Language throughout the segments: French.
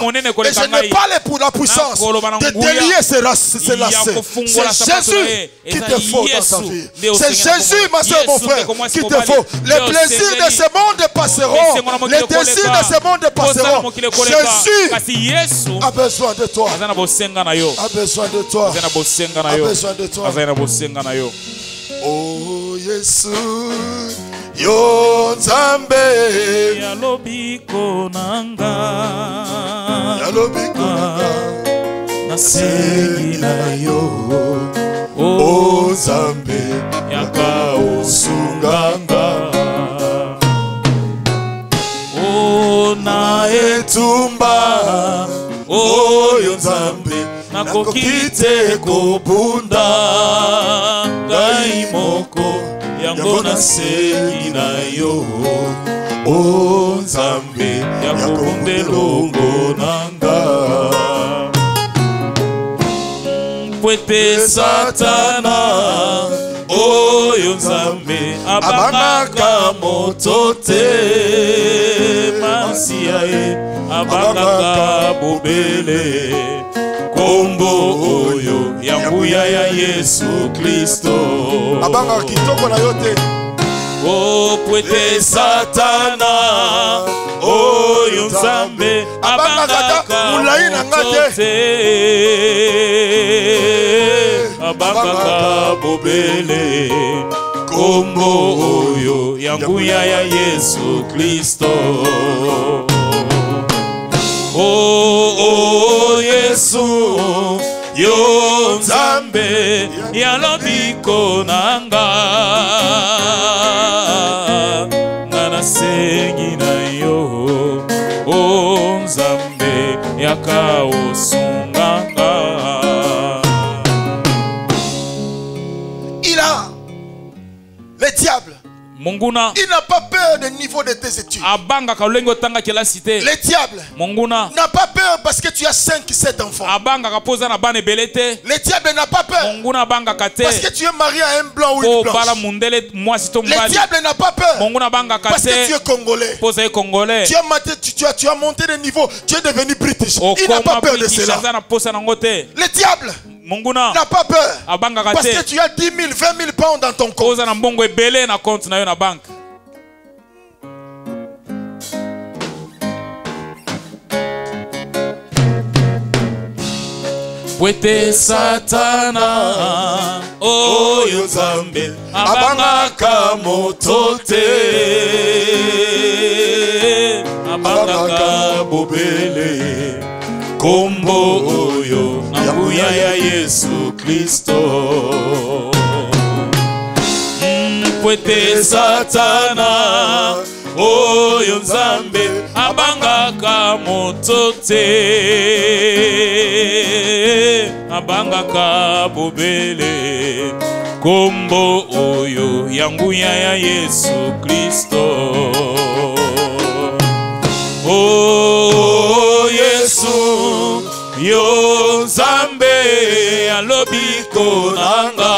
Et je n'ai pas la puissance de délier ces lacets. C'est Jésus qui te faut dans ta vie. C'est Jésus, ma soeur, mon frère, qui te faut. Les plaisirs de ce monde passeront. Les désirs de ce monde passeront. Jésus a besoin de toi. A besoin de toi. A besoin de toi. Oh Yesu, yo Nzambe, yalobiko nanga, nasengi na yo. Oh Nzambe, yakaosunganga. Oh na etumba, oh yo Nzambe, nakokite kobunda. Ngai moko yango nasengi na yo. O Nzambe yakombelongo nanga. Pwete Satana oyo Nzambe abangaka moto te. Masiya ye abangaka bobele. Kombo oyo yanguya ya Yesu Kristo. Abanga kitoko na yote. O pwete Satana oyo Nzambe abangaka mulai na ngate. Abangaka bobele. Kombo oyo yanguya ya Yesu Kristo. Oh Yesu, yo Nzambe yalobiko nanga. Nasengi na yo. Oh Nzambe yakaosunganga. Le diable, il n'a pas peur du niveau de tes études. Le diable n'a pas peur parce que tu as 5-7 enfants. Le diable n'a pas peur parce que tu es marié à un blanc ou une blanche. Le diable n'a pas peur parce que tu es congolais. Tu as monté de niveau, tu es devenu british. Il n'a pas peur de cela. Le diable n'a pas peur parce que tu as 10 000, 20 000 pounds dans ton compte. Pwete Satana oyo Nzambe abangaka moto te. Abangaka bobele. Kombo oyo yanguya ya Yesu Kristo. Pwete Satana oyo Nzambe abangaka moto te. Abangaka bobele. Kombo oyo yanguya ya Yesu Kristo. Oh Yesu, yo Nzambe alobiko nanga.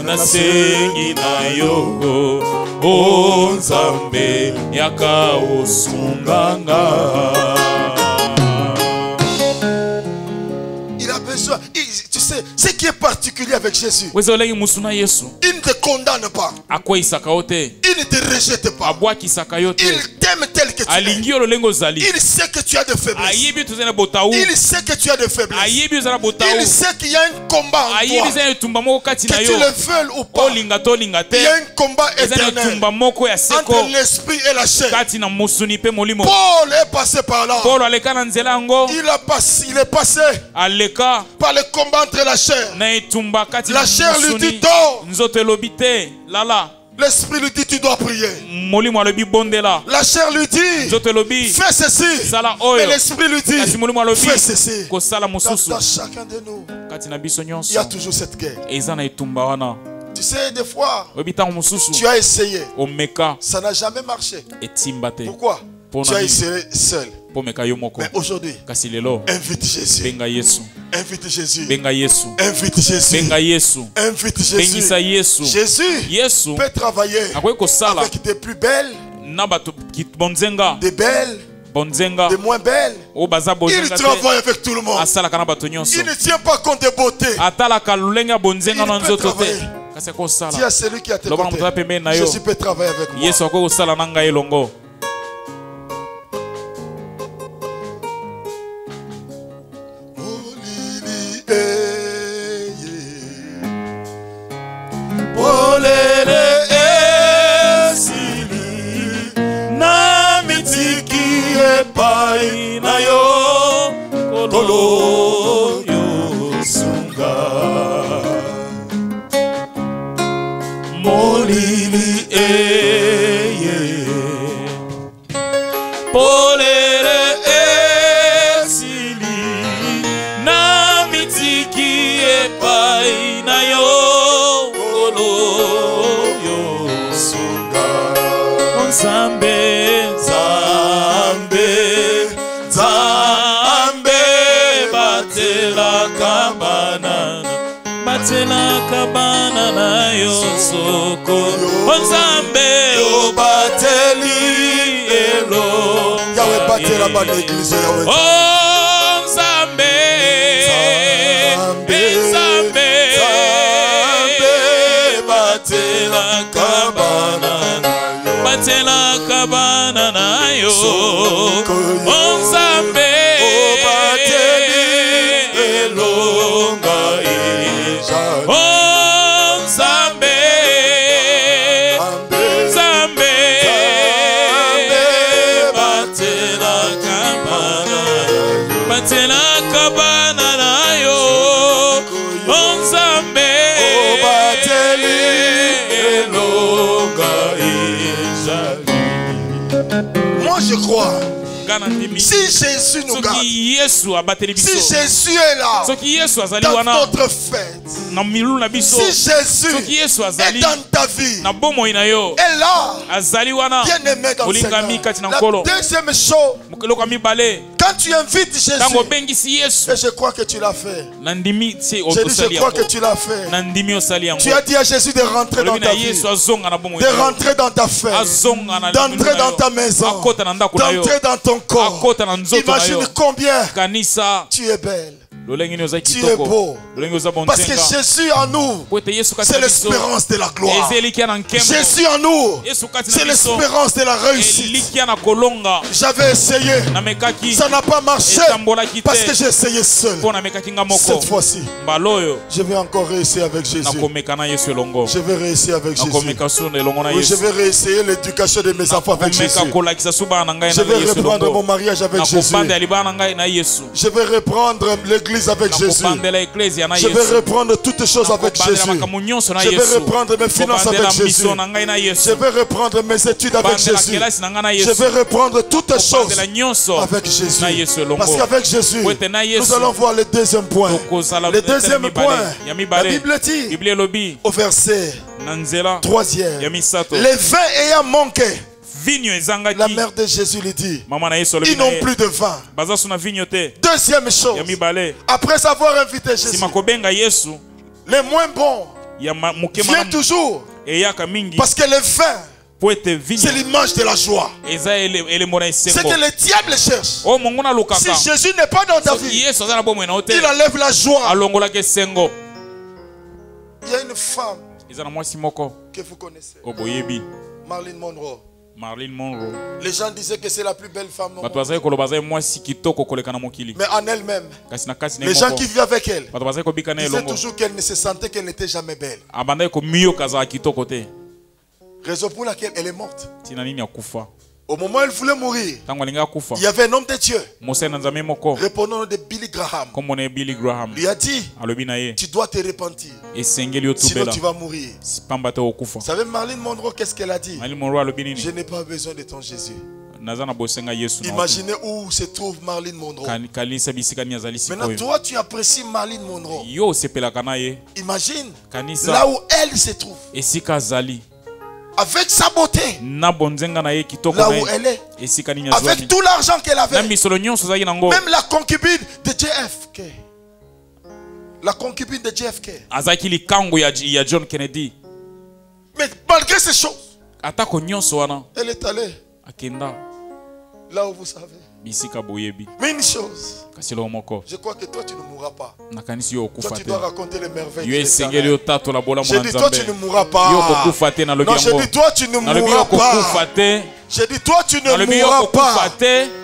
Nasengi na yo. Oh Nzambe yakaosunganga. Il a besoin. Tu sais, ce qui est particulier avec Jésus, il ne te condamne pas. Il ne te rejette pas. Il t'aime tel que tu es. Il sait que tu as des faiblesses. Il sait que tu as des faiblesses. Il sait qu'il y a un combat en toi. Que tu le veuilles ou pas, il y a un combat éternel entre l'esprit et la chair. Paul est passé par là. Il est passé par le combat entre la chair. La chair lui dit dors. L'esprit lui dit tu dois prier. La chair lui dit fais ceci. Mais l'esprit lui dit fais ceci. Dans chacun de nous, il y a toujours cette guerre. Tu sais, des fois, tu as essayé. Ça n'a jamais marché. Pourquoi? Tu as essayé seul. Mais aujourd'hui, invite Jésus. Invite Jésus. Invite Jésus. Invite Jésus. Jésus peut travailler avec des plus belles des belles, des moins belles. Il travaille avec tout le monde. Il ne tient pas compte des beautés. Il peut travailler. Dis à celui qui a tes côtés, Jésus peut travailler avec moi. Je crois. Si Jésus nous garde, si Jésus est là dans notre fête, si Jésus est dans ta vie, est là, bien aimé dans le Seigneur. La deuxième chose, quand tu invites Jésus, et je crois que tu l'as fait, je crois que tu l'as fait, tu as dit à Jésus de rentrer dans ta vie, de rentrer dans ta fête, d'entrer dans ta maison, d'entrer dans ton corps. Imagine combien tu es belle. Tu es beau. Parce que Jésus en nous, c'est l'espérance de la gloire. Jésus en nous, c'est l'espérance de la réussite. J'avais essayé, ça n'a pas marché parce que j'ai essayé seul. Cette fois-ci, je vais encore réussir avec Jésus. Je vais réussir avec Jésus. Oui, je vais réessayer l'éducation de mes enfants avec Jésus. Je vais reprendre mon mariage avec Jésus. Je vais reprendre l'église avec Jésus. Je vais reprendre toutes choses avec Jésus. Je vais reprendre mes finances avec Jésus. Je vais reprendre mes études avec Jésus. Je vais reprendre toutes choses avec Jésus. Parce qu'avec Jésus, nous allons voir le deuxième point. Le deuxième point, la Bible dit au verset 3e, les vins ayant manqué, la mère de Jésus lui dit, ils n'ont plus de vin. Deuxième chose, après avoir invité Jésus, les moins bons viennent toujours parce que le vin, c'est l'image de la joie. C'est que le diable cherche. Si Jésus n'est pas dans ta vie, il enlève la joie. Il y a une femme que vous connaissez, Marilyn Monroe. Les gens disaient que c'est la plus belle femme au monde. Mais en elle-même, les gens qui vivent avec elle disaient toujours qu'elle ne se sentait qu'elle n'était jamais belle. Raison pour laquelle elle est morte. Au moment où elle voulait mourir, il y avait un homme de Dieu répondant de Billy Graham. Il a dit, tu dois te repentir, sinon tu vas mourir. Vous savez Marilyn Monroe, qu'est-ce qu'elle a dit? Je n'ai pas besoin de ton Jésus. Imaginez où se trouve Marilyn Monroe. Maintenant toi tu apprécies Marilyn Monroe. Imagine là où elle se trouve, avec sa beauté, là où elle est, avec tout l'argent qu'elle avait, même la concubine de JFK. La concubine de JFK. Mais malgré ces choses, Elle est allée là où vous savez. Mais une chose, je crois que toi tu ne mourras pas. Toi tu dois raconter les merveilles de l'Éternel. J'ai dit toi tu ne mourras pas. Non, j'ai dit toi tu ne mourras pas. J'ai dit toi tu ne mourras pas.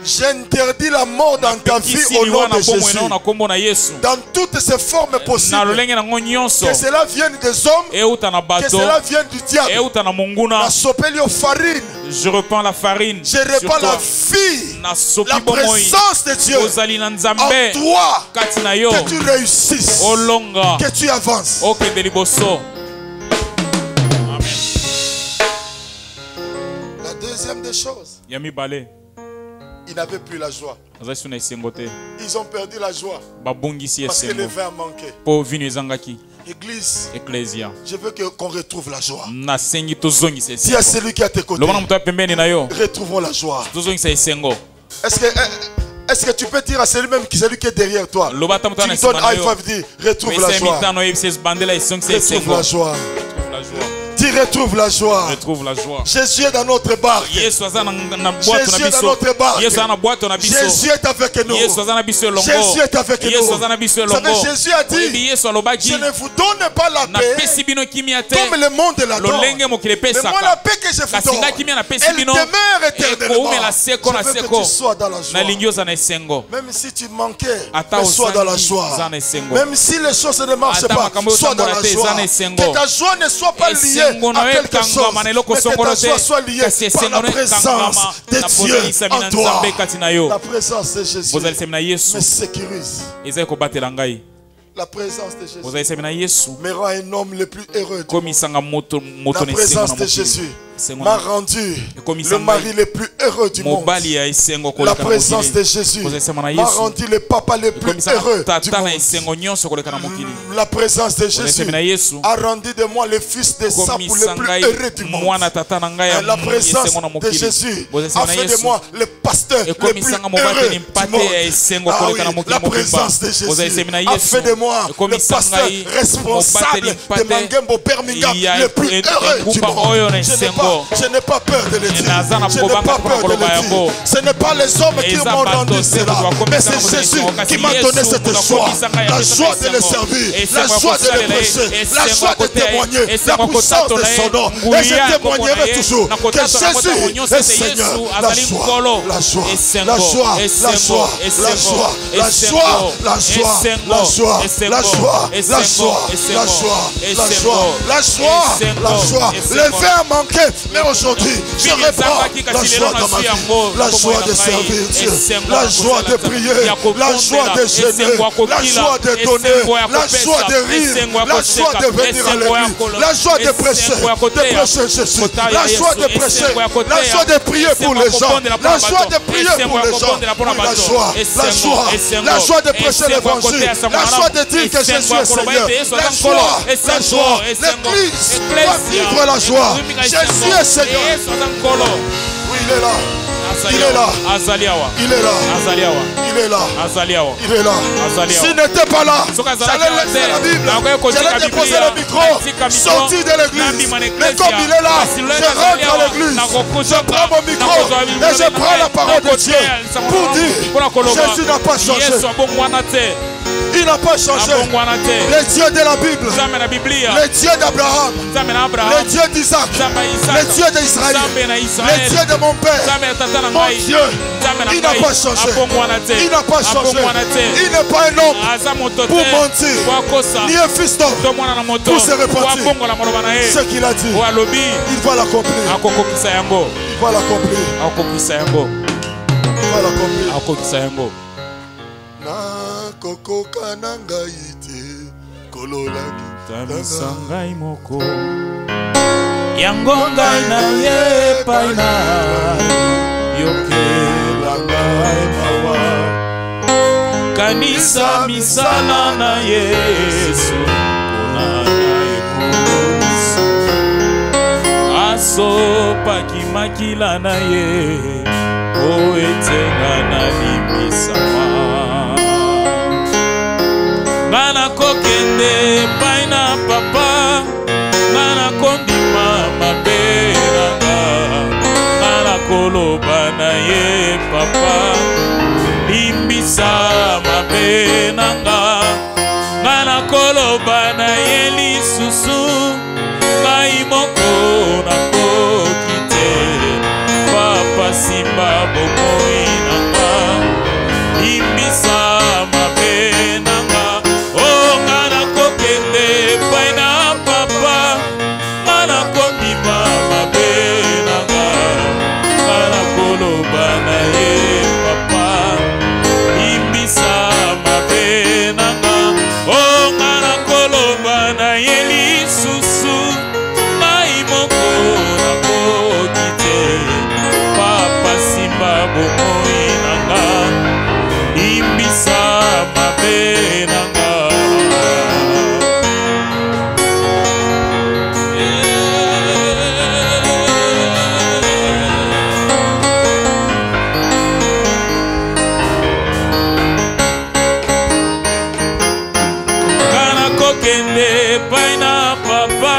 J'interdis la mort dans ta vie au nom de Jésus. Dans toutes ses formes possibles. Que cela vienne des hommes, que cela vienne du diable. Je reprends la farine. Je reprends la vie, la présence de Dieu en toi. Que tu réussisses, que tu avances. La deuxième des choses, ils n'avaient plus la joie. Ils ont perdu la joie parce que le vin manquait. Église, je veux qu'on retrouve la joie. Si à celui qui est à tes côtés, retrouvons la joie. Est-ce que tu peux dire à celui-même qui est derrière toi, tu lui donnes high five, dis retrouve la joie. Retrouve la joie. Dis retrouve la joie. Jésus est dans notre barque. Jésus est dans notre barque. Jésus est avec nous. Jésus est avec nous. Vous savez, Jésus a dit, je ne vous donne pas la paix comme le monde la donne. Mais moi la paix que je vous donne, elle demeure éternellement. Je veux que tu sois dans la joie. Même si tu manquais, sois dans la joie. Même si les choses ne marchent pas, sois dans la joie. Que ta joie ne soit pas liée à quelque chose, mais que ta joie soit liée par la présence de Dieu en toi. La présence de Jésus me sécurise. La présence de Jésus me rend un homme le plus heureux du monde. La présence de Jésus m'a rendu le mari le plus heureux du monde. La présence de Jésus m'a rendu le papa le plus heureux du monde. La présence de Jésus a rendu de moi le fils de Sapoul le plus heureux du monde. La présence de Jésus a fait de moi le pasteur le plus heureux du monde. Ah oui, la présence de Jésus a fait de moi le pasteur responsable de Mangembo Birmingham le plus heureux du monde. Je n'ai pas peur de le dire. Je n'ai pas peur de le dire. Ce n'est pas les hommes qui m'ont rendu cela, mais c'est Jésus qui m'a donné cette joie. La joie de le servir, la joie de le prêcher, la joie de témoigner la puissance de son nom. Et je témoignerai toujours que Jésus est Seigneur. La joie, la joie, la joie, la joie, la joie, la joie, la joie, la joie, la joie, la joie, la joie, la joie, la joie, la joie. Le verre manquait. Mais aujourd'hui, je reprends la joie dans ma vie, la joie de servir Dieu, la joie de prier, la joie de jeûner, la joie de donner, la joie de rire, la joie de venir à l'église, la joie de prêcher Jésus, la joie de prêcher, la joie de prier pour les gens, la joie de prier pour les gens, la joie de prêcher l'évangile, la joie de dire que Jésus est Seigneur, la joie, l'église doit vivre la joie. Jésus est Seigneur. Oui, il est là. Il est là. Il est là. Il est là. Il est là. S'il n'était pas là, j'allais laisser la Bible. J'allais déposer le micro, sortir de l'église. Mais comme il est là, je rentre à l'église. Je prends mon micro et je prends la parole de Dieu pour dire Jésus n'a pas changé. Il n'a pas changé. Le Dieu de la Bible, le Dieu d'Abraham, le Dieu d'Isaac, le Dieu d'Israël, le Dieu de mon père, mon Dieu, il n'a pas changé. Il n'a pas changé. Il n'est pas un homme pour mentir, ni un fils d'homme pour se repentir. Ce qu'il a dit, il va l'accomplir. Il va l'accomplir. Il va l'accomplir. Kokoka nanga ite kololaki tamisa ngai moko yango ngai na ye paina yokela ngai mawa kanisa misala na Yesu pona ekusu aso pakimakila na ye o etenga na limbisama Nana kokende paina papa Nana kondima mabera mabe nanga ngana koloba na ye lisusu ngai moko nakoki te papa simba bomoi nanga imbisa mabe nanga o ngana kokende pai na papa ngana kondima mabe nanga ngana koloba na ye papa imbisa mabe nanga o ngana koloba na ye lisusu ngai moko nakoki te papa simba bomoi nanga imbisa mabe nanga ngana kokende pai na papa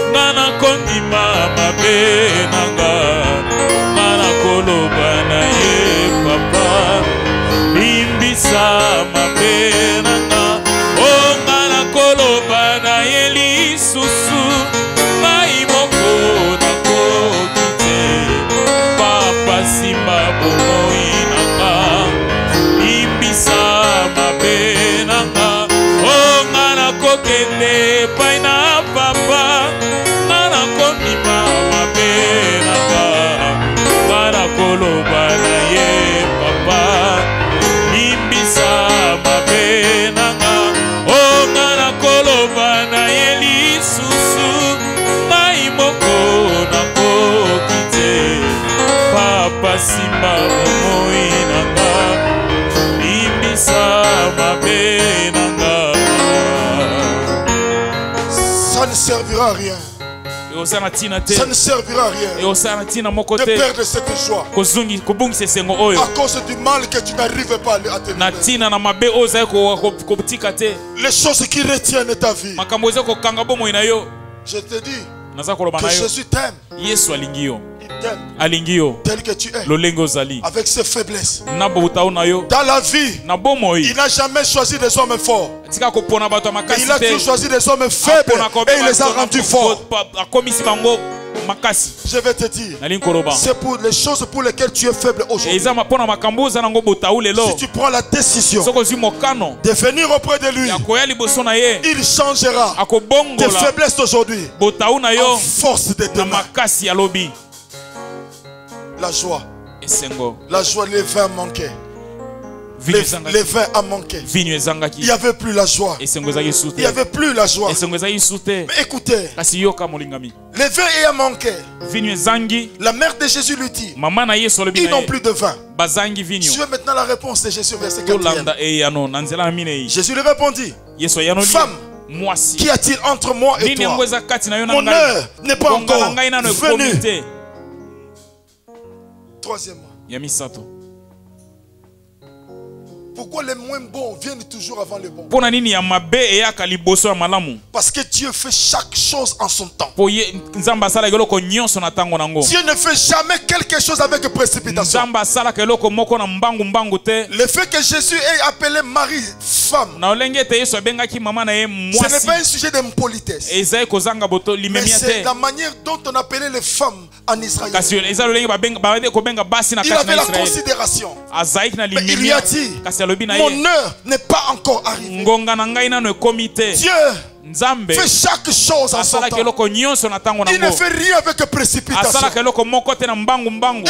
ngana kondima mabe nanga ngana koloba na ye papa imbisa mabe nanga o ngana koloba na ye lisusu ngai moko nakoki te papa simba bomoi nanga imbisa mabe nanga o ngana kokende pai na papa ngana kondima mabe nanga ngana koloba na ye papa imbisa mabe nanga o ngana koloba na ye lisusu ngai moko nakoki te papa simba bomoi nanga imbisa mabe nanga. Ça ne servira à rien. Ça ne servira à rien de perdre cette joie à cause du mal que tu n'arrives pas à terminer. Les choses qui retiennent ta vie. Je te dis que Jésus t'aime. Il t'aime tel que tu es, avec ses faiblesses. Dans la vie, il n'a jamais choisi des hommes forts. Il a toujours choisi des hommes faibles et il les a rendus forts. Je vais te dire, c'est pour les choses pour lesquelles tu es faible aujourd'hui. Si tu prends la décision de venir auprès de lui, il changera tes faiblesses d'aujourd'hui en force de demain. La joie, les vins manquaient. Les vins a manqué. Il n'y avait plus la joie. Il n'y avait plus la joie. Mais écoutez, les vins ayant manqué, la mère de Jésus lui dit, ils n'ont plus de vin. Tu veux maintenant la réponse de Jésus, verset 4. Jésus lui répondit, femme, qu'y a-t-il entre moi et toi? Mon heure n'est pas encore venue. Troisièmement, pourquoi les moins bons viennent toujours avant les bons? Parce que Dieu fait chaque chose en son temps. Dieu ne fait jamais quelque chose avec précipitation. Le fait que Jésus ait appelé Marie femme, ce n'est pas un sujet d'impolitesse, mais c'est la manière dont on appelait les femmes en Israël. Il avait la considération, mais il lui a dit, mon heure n'est pas encore arrivée. Dieu fait chaque chose en son temps. Il ne fait rien avec précipitation.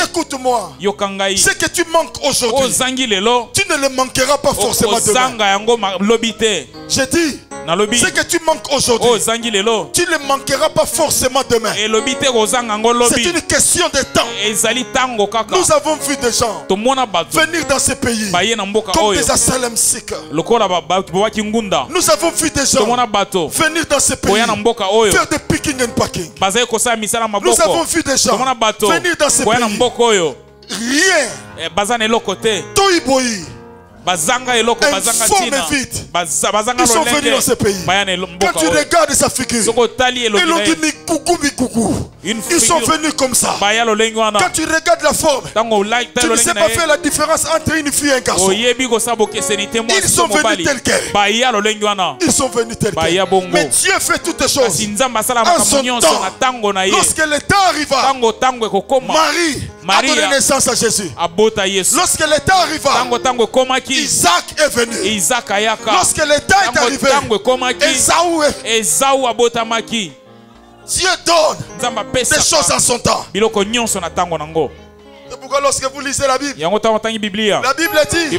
Écoute-moi, ce que tu manques aujourd'hui, tu ne le manqueras pas forcément demain. J'ai dit, ce que tu manques aujourd'hui, tu ne le manqueras pas forcément demain. C'est une question de temps. Nous avons vu des gens venir dans ce pays comme des asylum seekers. Nous avons vu des gens venir dans ce pays faire des picking and packing. Nous avons vu des gens venir dans ce pays rien toiboyi informe et vite. Ils sont venus dans ce pays. Quand tu regardes sa figure, ils sont venus comme ça. Quand tu regardes la forme, tu ne sais pas faire la différence entre une fille et un garçon. Ils sont venus tels quels. Ils sont venus tels quels. Mais Dieu fait toutes choses en son temps. Lorsque le temps arriva, Marie a donné naissance à Jésus. Lorsque le temps arriva, Isaac est venu. Lorsque le temps est arrivé, Esaü est. Dieu donne des choses en son temps. C'est pourquoi lorsque vous lisez la Bible, la Bible dit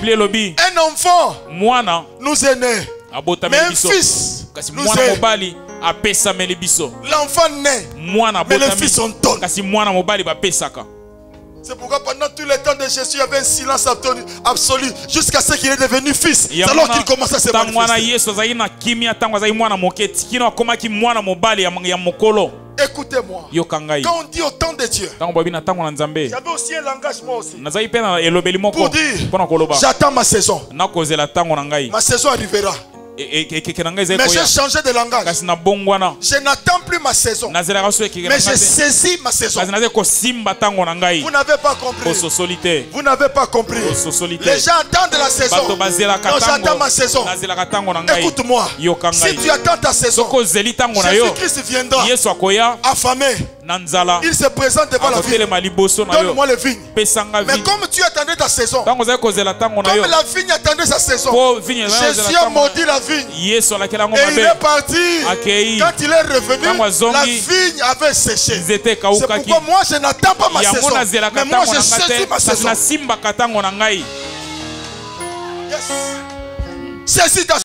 un enfant nous est né, mais un fils nous est. L'enfant naît, mais les fils sont donnés. C'est pourquoi pendant tout le temps de Jésus, il y avait un silence absolu jusqu'à ce qu'il est devenu fils. C'est alors qu'il commence à se manifester. Écoutez-moi. Quand on dit au temps de Dieu, j'avais aussi un langage moi aussi. Pour dire, j'attends ma saison. Ma saison arrivera. Mais j'ai changé de langage. Je n'attends plus ma saison. Mais j'ai saisi ma saison. Vous n'avez pas compris. Vous n'avez pas compris. Les gens attendent la saison. Non, j'attends ma saison. Écoute-moi. Si tu attends ta saison, Jésus-Christ viendra affamé. Il se présente devant la vigne. Donne-moi les vignes. Mais comme tu attendais ta saison, comme la vigne attendait sa saison, Jésus a maudit la vigne. Et il est parti. Quand il est revenu, la vigne avait séché. C'est pourquoi moi je n'attends pas ma saison, mais moi je saisis ma saison. Yes. Saisis ta